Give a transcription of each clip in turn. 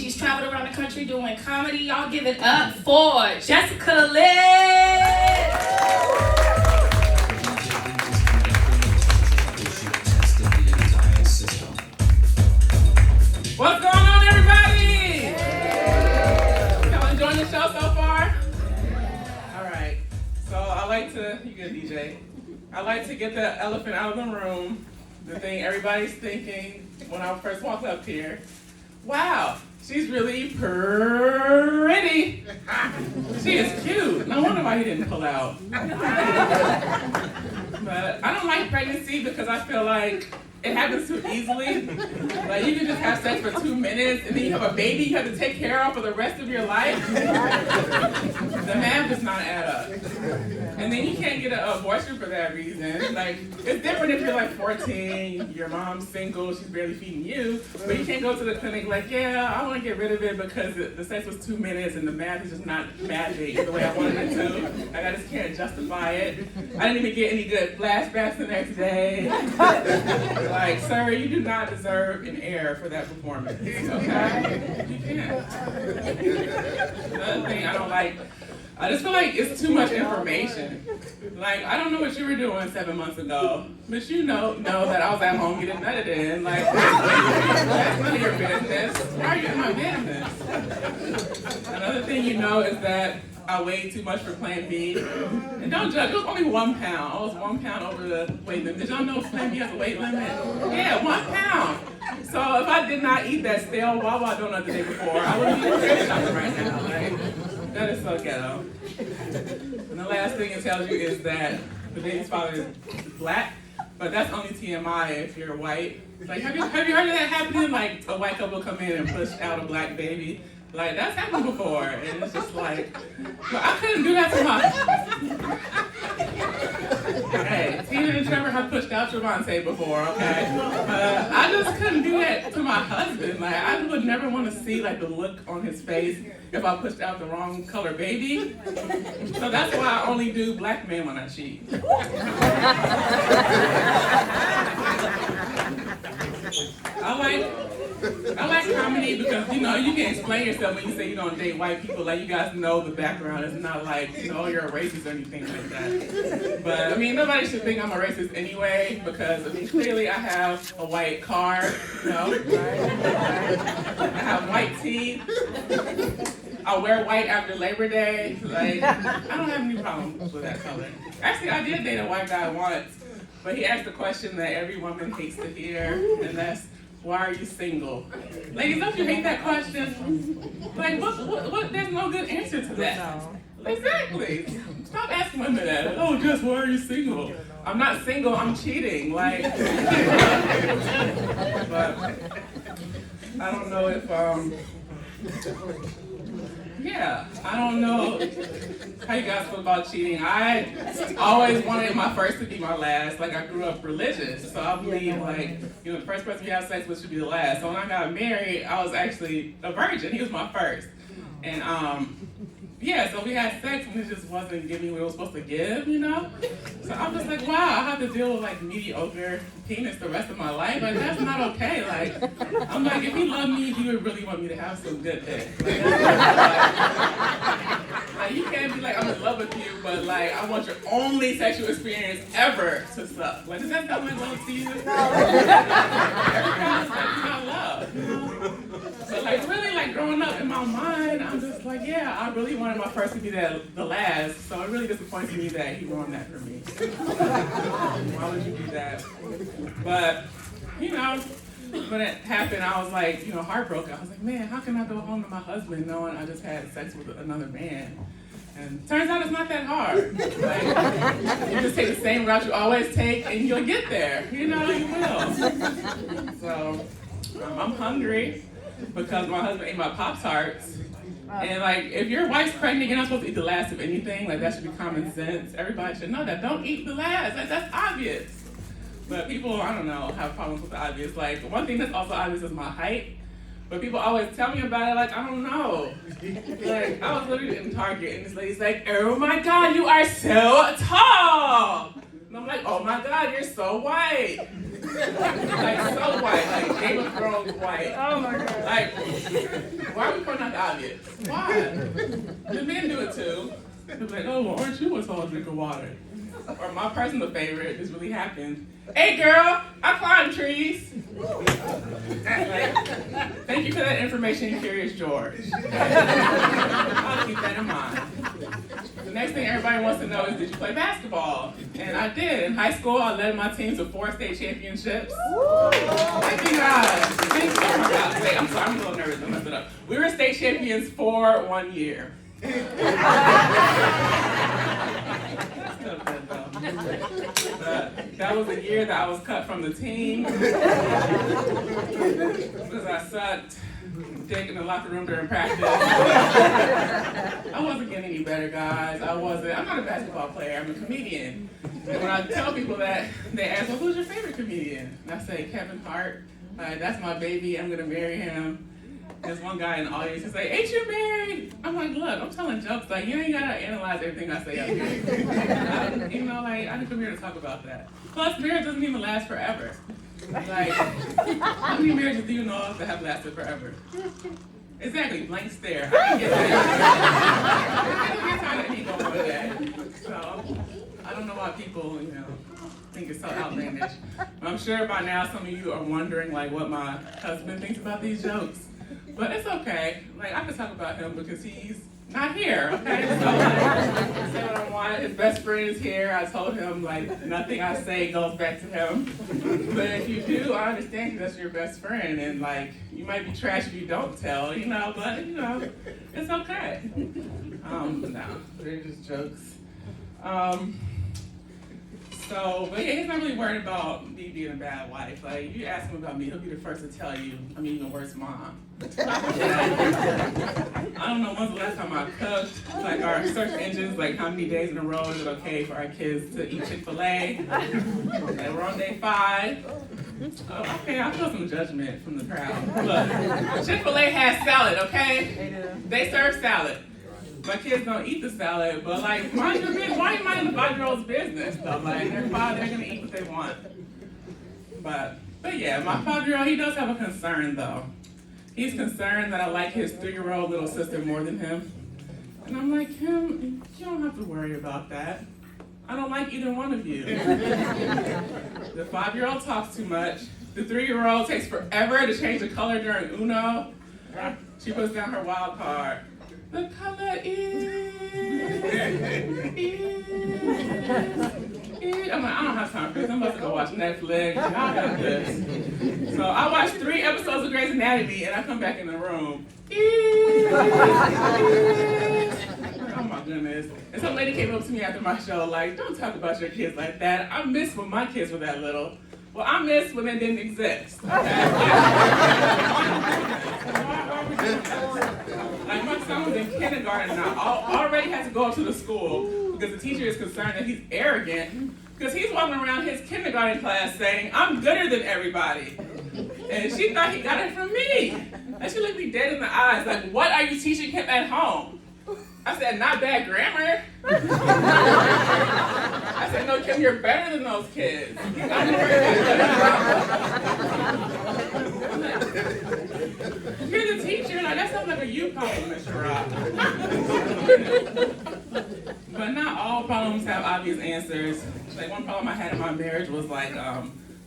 She's traveled around the country doing comedy. Y'all give it up for Jessica Liz. What's going on, everybody? Y'all enjoying the show so far? All right. So you good, DJ. I like to get the elephant out of the room. The thing everybody's thinking when I first walked up here. Wow, she's really pretty. She is cute. No wonder why he didn't pull out. But I don't like pregnancy because I feel like it happens too easily. Like you can just have sex for 2 minutes and then you have a baby you have to take care of for the rest of your life. The math does not add up. And then you can't get an abortion for that reason. Like, it's different if you're like 14, your mom's single, she's barely feeding you, but you can't go to the clinic like, yeah, I want to get rid of it because the sex was 2 minutes and the math is just not mathing the way I wanted it to. Like, I just can't justify it. I didn't even get any good flashbacks the next day. Like, sir, you do not deserve an air for that performance, okay? You can't. Another thing I don't like, I just feel like it's too much information. Like, I don't know what you were doing 7 months ago, but you know that I was at home getting nutted in. Like, that's none of your business. Why are you in my business? Another thing you know is that I weighed too much for Plan B. And don't judge, it was only 1 pound. I was 1 pound over the weight limit. Did y'all know Plan B has a weight limit? Yeah, 1 pound. So if I did not eat that stale Wawa donut the day before, I wouldn't be shopping right now. Like, that is so ghetto. And the last thing it tells you is that the baby's father is black, but that's only TMI if you're white. Like, have you heard of that happening? Like, a white couple come in and push out a black baby. Like, that's happened before, and it's just like, but I couldn't do that to my... Hey, Tina and Trevor have pushed out Javante before, okay? I just couldn't do that to my husband. Like, I would never want to see, like, the look on his face if I pushed out the wrong color baby. So that's why I only do black men when I cheat. I like comedy because, you know, you can explain yourself when you say you don't date white people. Like, you guys know the background. It's not like, you know, you're a racist or anything like that. But, I mean, nobody should think I'm a racist anyway because, I mean, clearly I have a white car, you know. I have white teeth. I wear white after Labor Day. Like, I don't have any problems with that color. Actually, I did date a white guy once, but he asked a question that every woman hates to hear, and that's, why are you single? Ladies, don't you hate that question? Like, what, there's no good answer to that. Exactly. Stop asking women that. Oh, just why are you single? I'm not single, I'm cheating. Like, but I don't know if, yeah, I don't know how you guys feel about cheating. I always wanted my first to be my last. Like, I grew up religious, so I believe, like, you know, the first person you have sex with should be the last. So when I got married, I was actually a virgin. He was my first. And, yeah, so we had sex and it just wasn't giving what it was supposed to give, you know? So I'm just like, wow, I have to deal with, like, mediocre penis the rest of my life. Like, that's not okay. Like, I'm like, if he loved me, he would really want me to have some good dick. Like, you can't be like, I'm in love with you, but, like, I want your only sexual experience ever to suck. Like, does that sound like love to you? Every kind of sex is not love, you know? So, like, really, like, growing up in my mind, I'm just like, yeah, I really wanted my first to be the last, so it really disappoints me that he ruined that for me. Why would you do that? But, you know, when it happened, I was like, you know, heartbroken. I was like, man, how can I go home to my husband knowing I just had sex with another man? And turns out it's not that hard. Like, you just take the same route you always take and you'll get there. You know, you will. So, I'm hungry because my husband ate my Pop-Tarts. And like, if your wife's pregnant, you're not supposed to eat the last of anything. Like, that should be common sense. Everybody should know that. Don't eat the last. Like, that's obvious. But people, I don't know, have problems with the obvious. Like, one thing that's also obvious is my height. But people always tell me about it, like, I don't know. Like, I was literally in Target, and this lady's like, oh my God, you are so tall. And I'm like, oh my God, you're so white. Like so white, like Game of Thrones white. Oh my God. Like, why are we pointing out the obvious? Why? The men do it too. They're like, oh, well, aren't you a tall drink of water? Or my personal favorite, this really happened. Hey girl, I climb trees. Like, thank you for that information, Curious George. I'll keep that in mind. The next thing everybody wants to know is, did you play basketball? And I did. In high school, I led my team to 4 state championships. Thank you guys. Thank you. Oh my God. Wait, I'm sorry, I'm a little nervous. I messed it up. We were state champions for 1 year. That was the year that I was cut from the team because I sucked dick in the locker room during practice. I wasn't getting any better, guys. I wasn't. I'm not a basketball player. I'm a comedian. And when I tell people that, they ask, well, who's your favorite comedian? And I say, Kevin Hart. That's my baby. I'm going to marry him. There's one guy in the audience who's like, ain't you married? I'm like, look, I'm telling jokes. Like, you ain't got to analyze everything I say up here. You know, like, I didn't come here to talk about that. Plus, marriage doesn't even last forever. Like, how many marriages do you know of that have lasted forever? Exactly, blank stare. I can get that. I can get tired of me going with that. So, I don't know why people, think it's so outlandish. But I'm sure by now some of you are wondering, like, what my husband thinks about these jokes. But it's okay. Like, I can talk about him because he's not here, okay? So, like, say what I want. His best friend is here. I told him, like, nothing I say goes back to him. But if you do, I understand because that's your best friend. And, like, you might be trash if you don't tell, but, it's okay. No, they're just jokes. But yeah, he's not really worried about me being a bad wife. Like, you ask him about me, he'll be the first to tell you I'm even a worse mom. I don't know when's the last time I cooked. Like, our search engines, like, how many days in a row is it okay for our kids to eat Chick-fil-A? And we're on day 5. Oh, okay, I feel some judgment from the crowd. Look, Chick-fil-A has salad, okay? They serve salad. My kids don't eat the salad, but like, mind your business. Why are you minding the 5-year-old's business though? Like, they're 5, they're gonna eat what they want. But yeah, my 5-year-old, he does have a concern though. He's concerned that I like his 3-year-old little sister more than him. And I'm like, Kim, you don't have to worry about that. I don't like either one of you. The 5-year-old talks too much. The 3-year-old takes forever to change the color during Uno. She puts down her wild card. The color is. I'm like, I don't have time for this. I'm about to go watch Netflix. I got this. So I watched 3 episodes of Grey's Anatomy and I come back in the room. Oh my goodness. And some lady came up to me after my show, like, don't talk about your kids like that. I miss when my kids were that little. Well, I miss when they didn't exist. Okay? Like, my son was in kindergarten and I already had to go up to the school because the teacher is concerned that he's arrogant because he's walking around his kindergarten class saying, I'm gooder than everybody. And she thought he got it from me. And she looked me dead in the eyes like, what are you teaching him at home? I said, not bad grammar. I said, no, Kim, you're better than those kids. You got to You're the teacher. Like, that sounds like a you problem, Mr. Rock. But not all problems have obvious answers. Like, one problem I had in my marriage was like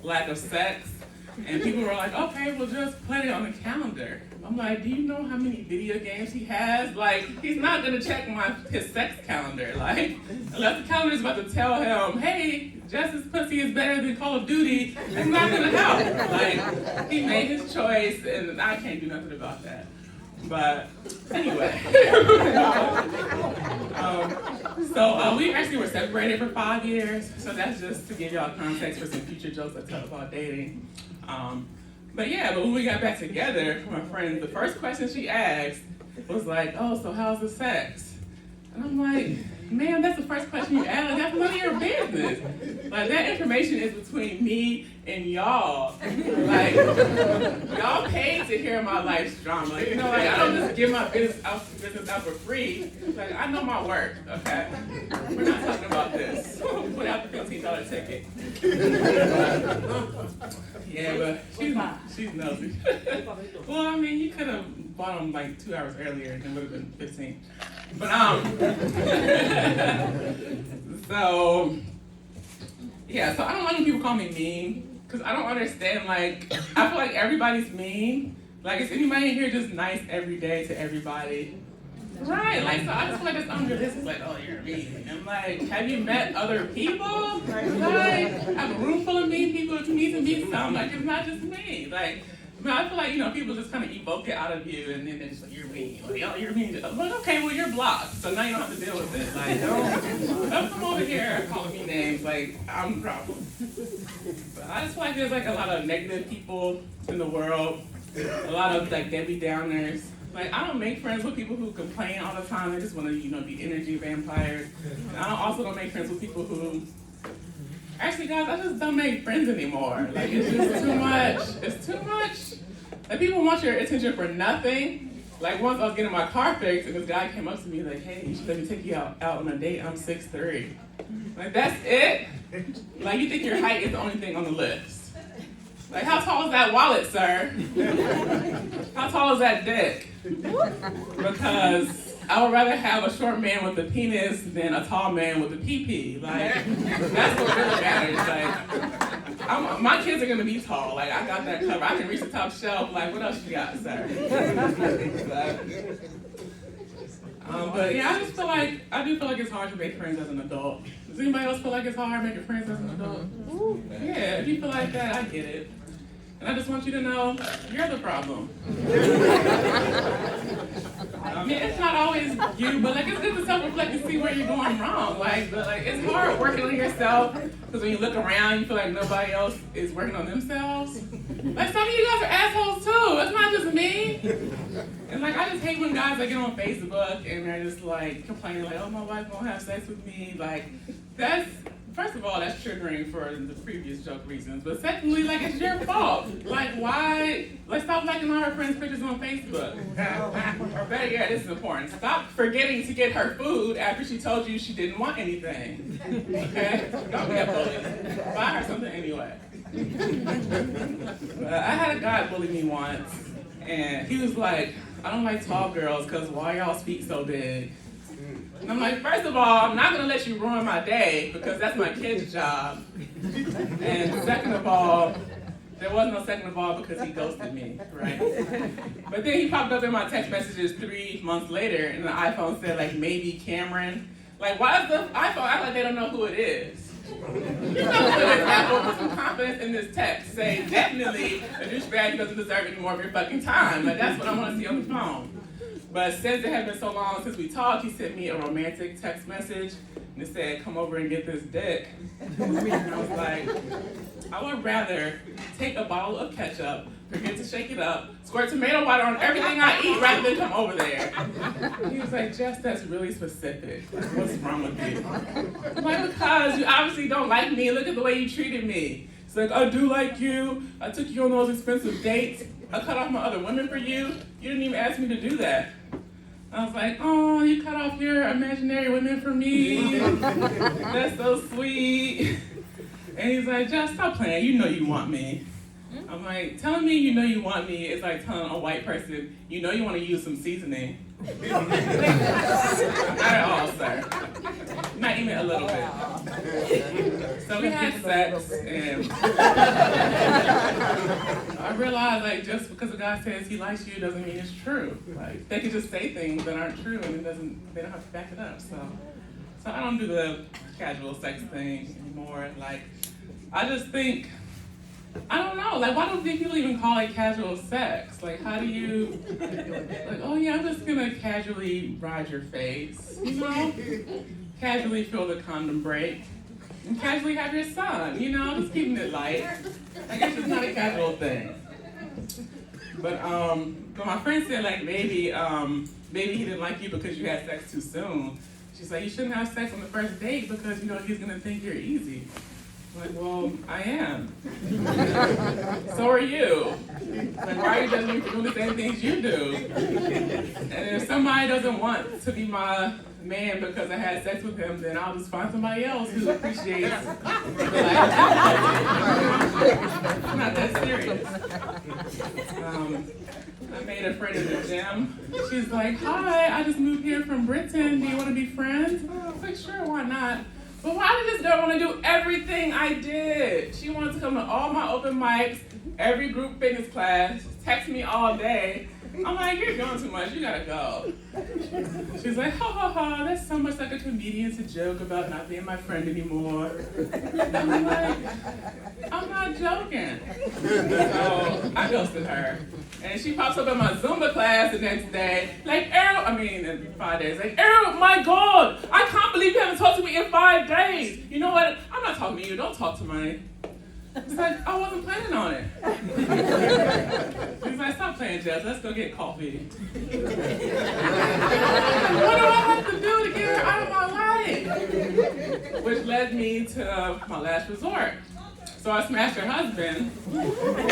lack of sex. And people were like, okay, well, just put it on the calendar. I'm like, do you know how many video games he has? Like, he's not gonna check his sex calendar. Like, unless the calendar is about to tell him, hey, Jess's pussy is better than Call of Duty, it's not gonna help. Like, he made his choice, and I can't do nothing about that. But anyway, so we actually were separated for 5 years. So that's just to give y'all context for some future jokes I tell about dating. But when we got back together, my friend, the first question she asked was like, oh, so how's the sex? And I'm like, ma'am, that's the first question you ask. Like, that's none of your business. Like, that information is between me and y'all. Like, y'all paid to hear my life's drama. You know, like, I don't just give my business out for free. Like, I know my work, okay? We're not talking about this. Put out the $15 ticket. Yeah, but she's nosy. Well, I mean, you could have bought them like 2 hours earlier and it would have been 15. But so yeah, so I don't like when people call me mean, because I don't understand, like, I feel like everybody's mean. Like, is anybody in here just nice every day to everybody? Right, like, so I just feel like it's unrealistic, like, oh, you're mean. And like, have you met other people? Like, I have a room full of mean people. If you need to meet some, like, it's not just me. Like, I mean, I feel like, you know, people just kind of evoke it out of you, and then they're just like, you're mean. Like, oh, you're mean. I'm like, okay, well, you're blocked, so now you don't have to deal with it. Like, don't come over here calling me names. Like, I'm the problem. But I just feel like there's, like, a lot of negative people in the world, a lot of, like, Debbie Downers. Like, I don't make friends with people who complain all the time. They just want to, you know, be energy vampires. And I also don't make friends with people who, actually, guys, I just don't make friends anymore. Like, it's just too much. It's too much. Like, people want your attention for nothing. Like, once I was getting my car fixed, and this guy came up to me like, hey, you should let me take you out on a date. I'm 6'3". Like, that's it? Like, you think your height is the only thing on the list. Like, how tall is that wallet, sir? How tall is that dick? Because I would rather have a short man with a penis than a tall man with a pee-pee. Like, that's what really matters. Like, my kids are gonna be tall. Like, I got that covered. I can reach the top shelf. Like, what else you got, sir? But yeah, I do feel like it's hard to make friends as an adult. Does anybody else feel like it's hard making friends as an adult? Yeah, if you feel like that, I get it. And I just want you to know, you're the problem. I mean, it's not always you, but like, it's good to self-reflect and see where you're going wrong. Like, but like, it's hard working on yourself, because when you look around, you feel like nobody else is working on themselves. Like, some of you guys are assholes too. It's not just me. And like, I just hate when guys like get on Facebook and they're just like complaining, like, oh, my wife won't have sex with me. Like, that's, first of all, that's triggering for the previous joke reasons. But secondly, like, it's your fault. Like, why? Like, stop liking all her friends' pictures on Facebook. Or better yet, this is important. Stop forgetting to get her food after she told you she didn't want anything. Okay? Don't get bullied. Buy her something anyway. But I had a guy bully me once, and he was like, I don't like tall girls because why y'all speak so big? And I'm like, first of all, I'm not gonna let you ruin my day because that's my kid's job. And second of all, there was no second of all because he ghosted me, right? But then he popped up in my text messages 3 months later, and the iPhone said like, maybe Cameron. Like, why does the iPhone act like they don't know who it is? You know who it is, Apple. Put some confidence in this text. Say, definitely, a douchebag doesn't deserve any more of your fucking time. Like, that's what I want to see on the phone. But since it had been so long since we talked, he sent me a romantic text message, and it said, come over and get this dick. And I was like, I would rather take a bottle of ketchup, forget to shake it up, squirt tomato water on everything I eat rather than come over there. And he was like, Jess, that's really specific. Like, what's wrong with you? I'm like, because you obviously don't like me. Look at the way you treated me. He's like, I do like you. I took you on those expensive dates. I cut off my other women for you. You didn't even ask me to do that. I was like, oh, you cut off your imaginary women for me. That's so sweet. And he's like, just stop playing. You know you want me. I'm like, telling me you know you want me is like telling a white person, you know you want to use some seasoning. Not at all, sir. Not even a little bit. So we had sex, and I realized, like, just because a guy says he likes you doesn't mean it's true. Like, they can just say things that aren't true, and they don't have to back it up. So I don't do the casual sex thing anymore. Like, I just think, I don't know, like, why don't people even call it casual sex? Like, how do you, like, oh yeah, I'm just gonna casually ride your face, you know? Casually feel the condom break, and casually have your son, you know? Just keeping it light. I guess it's not a casual thing. But my friend said, like, maybe he didn't like you because you had sex too soon. She's like, you shouldn't have sex on the first date because, he's gonna think you're easy. I'm like, well, I am. So are you. Like, why are you judging me for doing the same things you do? And if somebody doesn't want to be my man because I had sex with him, then I'll just find somebody else who appreciates the life. It's not that serious. I made a friend in the gym. She's like, hi, I just moved here from Britain. Do you want to be friends? I was like, sure, why not? But why did this girl want to do everything I did? She wanted to come to all my open mics, every group fitness class, text me all day. I'm like, you're doing too much, you gotta go. She's like, ha ha ha, that's so much like a comedian to joke about not being my friend anymore. I'm like, I'm not joking. So I ghosted her. And she pops up in my Zumba class the next day, like, in 5 days, like, Errol, my God, I can't believe you haven't talked to me in 5 days. You know what, I'm not talking to you, don't talk to me. It's like, I wasn't planning on it. He's like, stop playing, Jess, let's go get coffee. What do I have to do to get her out of my life? Which led me to my last resort. So I smashed her husband,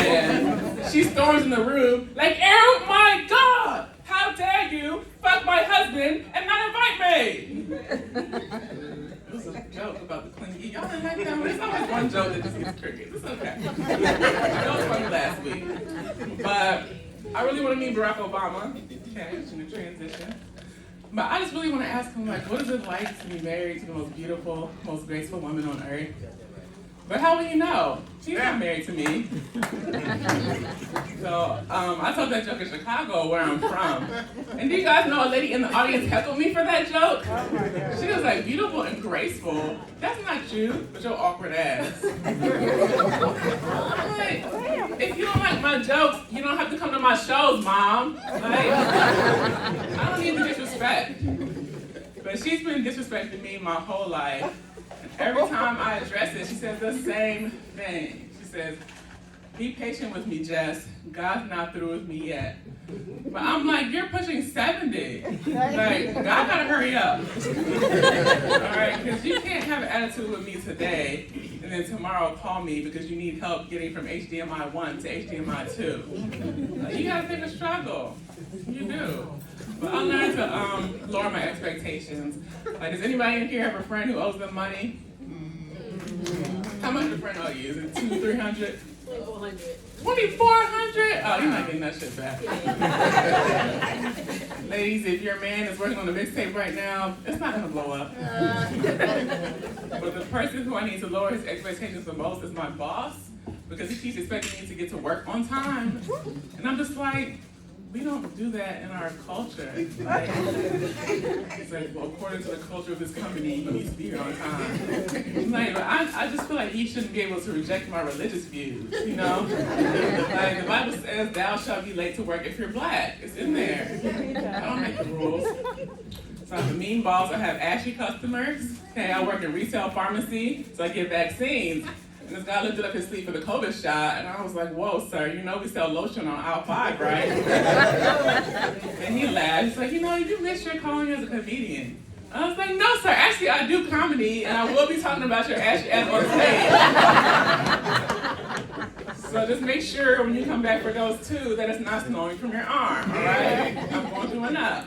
and she storms in the room, like, oh my God, how dare you fuck my husband and not invite me? It was a joke about the clingy. Y'all didn't like that one? There's always one joke that just gets crickets. It's okay. That was funny last week. But I really want to meet Barack Obama. Okay, it's in the transition. But I just really want to ask him, like, what is it like to be married to the most beautiful, most graceful woman on earth? But how will you know? She's not married to me. So I told that joke in Chicago, where I'm from. And do you guys know a lady in the audience heckled me for that joke? She was like, beautiful and graceful. That's not you, but your awkward ass. I'm like, if you don't like my jokes, you don't have to come to my shows, Mom. Like, I don't need the disrespect. But she's been disrespecting me my whole life. Every time I address it, she says the same thing. She says, be patient with me, Jess. God's not through with me yet. But I'm like, you're pushing 70. Like, God gotta hurry up. All right, because you can't have an attitude with me today and then tomorrow call me because you need help getting from HDMI 1 to HDMI 2. Like, you gotta take a struggle. You do. But I learned to lower my expectations. Like, does anybody in here have a friend who owes them money? How much does a friend owe you? Is it $200, $300? $2,400. $2,400? Oh, you're not getting that shit back. Ladies, if your man is working on the mixtape right now, it's not gonna blow up. But the person who I need to lower his expectations the most is my boss, because he keeps expecting me to get to work on time. And I'm just like, we don't do that in our culture. Like, it's like, well, according to the culture of this company, you need to be here on time. Like, I just feel like you shouldn't be able to reject my religious views, you know? Like, the Bible says, thou shalt be late to work if you're black. It's in there. I don't make the rules. So I'm a mean boss. I have ashy customers. Okay, I work in retail pharmacy, so I get vaccines. And this guy lifted up his sleeve for the COVID shot, and I was like, whoa, sir, you know we sell lotion on aisle 5, right? And he laughed. He's like, you missed your calling as a comedian. I was like, no, sir, actually I do comedy, and I will be talking about your ashy ass on stage. So just make sure when you come back for those 2 that it's not snowing from your arm, all right? I'm going through enough.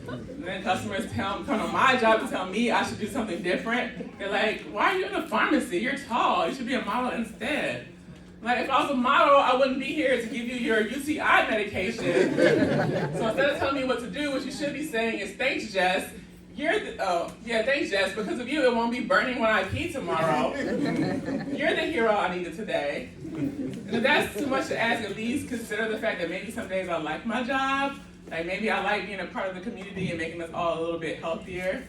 And then customers come to my job to tell me I should do something different. They're like, why are you in a pharmacy? You're tall. You should be a model instead. Like, if I was a model, I wouldn't be here to give you your UTI medication. So instead of telling me what to do, what you should be saying is, thanks, Jess. Thanks, Jess. Because of you, it won't be burning when I pee tomorrow. You're the hero I needed today. And if that's too much to ask, at least consider the fact that maybe some days I like my job. Like, maybe I like being a part of the community and making us all a little bit healthier.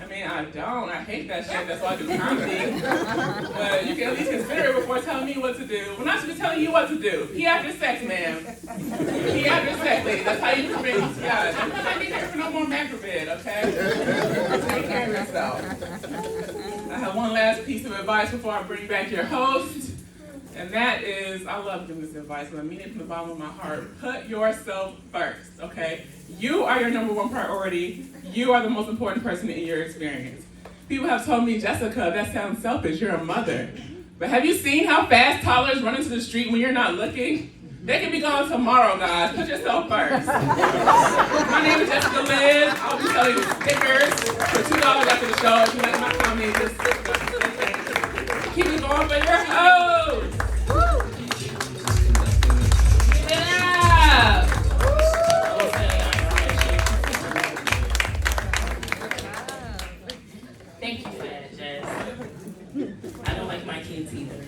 I mean, I don't. I hate that shit. That's why I do comedy. But you can at least consider it before telling me what to do. When I should be telling you what to do. Pee after sex, ma'am. Pee after sex, lady. That's how you prevent UTIs. I'm not being here for no more macrobid, okay? Take care of yourself. I have one last piece of advice before I bring back your host. And that is, I love giving this advice, and I mean it from the bottom of my heart. Put yourself first, okay? You are your number one priority. You are the most important person in your experience. People have told me, Jessica, that sounds selfish. You're a mother. But have you seen how fast toddlers run into the street when you're not looking? They can be gone tomorrow, guys. Put yourself first. My name is Jessica Liz. I'll be selling stickers for $2 after the show. If you like my comedy, just keep it going for your host. Give it up. Thank you for that, Jess. I don't like my kids either.